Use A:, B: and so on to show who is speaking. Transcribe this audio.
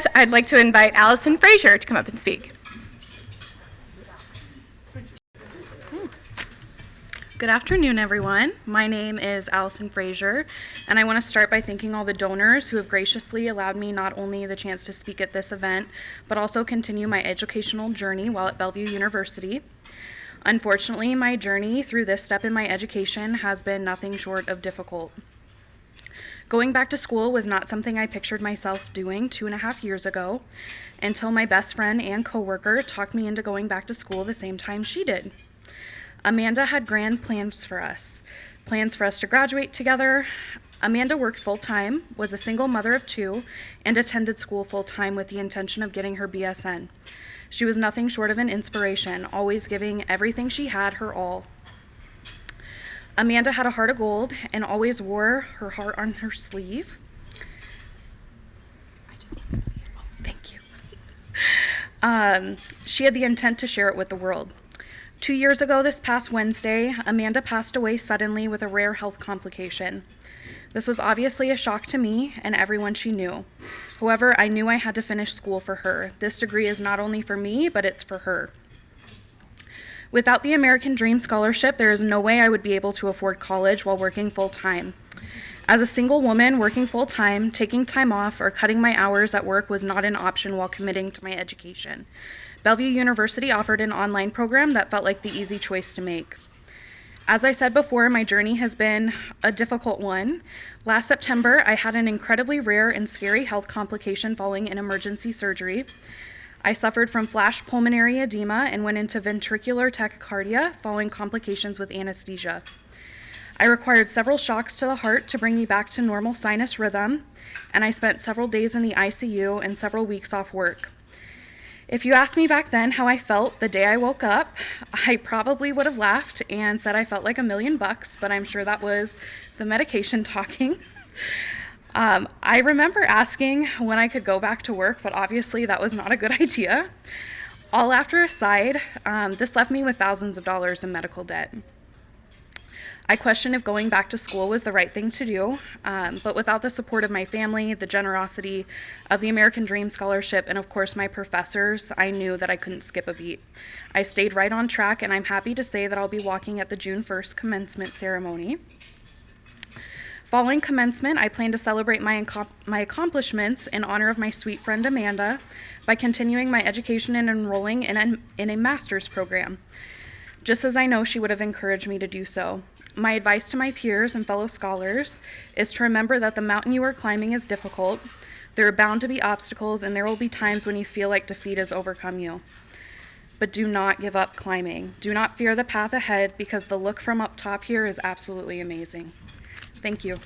A: that, I'd like to invite Allysen Frazier to come up and speak.
B: Good afternoon, everyone. My name is Allysen Frazier, and I want to start by thanking all the donors who have graciously allowed me not only the chance to speak at this event, but also continue my educational journey while at Bellevue University. Unfortunately, my journey through this step in my education has been nothing short of difficult. Going back to school was not something I pictured myself doing 2.5 years ago, until my best friend and coworker talked me into going back to school the same time she did. Amanda had grand plans for us to graduate together. Amanda worked full-time, was a single mother of 2, and attended school full-time with the intention of getting her BSN. She was nothing short of an inspiration, always giving everything she had her all. Amanda had a heart of gold and always wore her heart on her sleeve. Thank you. She had the intent to share it with the world. 2 years ago this past Wednesday, Amanda passed away suddenly with a rare health complication. This was obviously a shock to me and everyone she knew. However, I knew I had to finish school for her. This degree is not only for me, but it's for her. Without the American Dream Scholarship, there is no way I would be able to afford college while working full-time. As a single woman working full-time, taking time off, or cutting my hours at work was not an option while committing to my education. Bellevue University offered an online program that felt like the easy choice to make. As I said before, my journey has been a difficult one. Last September, I had an incredibly rare and scary health complication following an emergency surgery. I suffered from flash pulmonary edema and went into ventricular tachycardia following complications with anesthesia. I required several shocks to the heart to bring me back to normal sinus rhythm, and I spent several days in the ICU and several weeks off work. If you asked me back then how I felt the day I woke up, I probably would have laughed and said I felt like $1,000,000, but I'm sure that was the medication talking. I remember asking when I could go back to work, but obviously that was not a good idea. All laughter aside, this left me with thousands of dollars in medical debt. I questioned if going back to school was the right thing to do, but without the support of my family, the generosity of the American Dream Scholarship, and of course my professors, I knew that I couldn't skip a beat. I stayed right on track, and I'm happy to say that I'll be walking at the June 1st commencement ceremony. Following commencement, I plan to celebrate my accomplishments in honor of my sweet friend Amanda by continuing my education and enrolling in a master's program, just as I know she would have encouraged me to do so. My advice to my peers and fellow scholars is to remember that the mountain you are climbing is difficult. There are bound to be obstacles, and there will be times when you feel like defeat has overcome you. But do not give up climbing. Do not fear the path ahead, because the look from up top here is absolutely amazing. Thank you.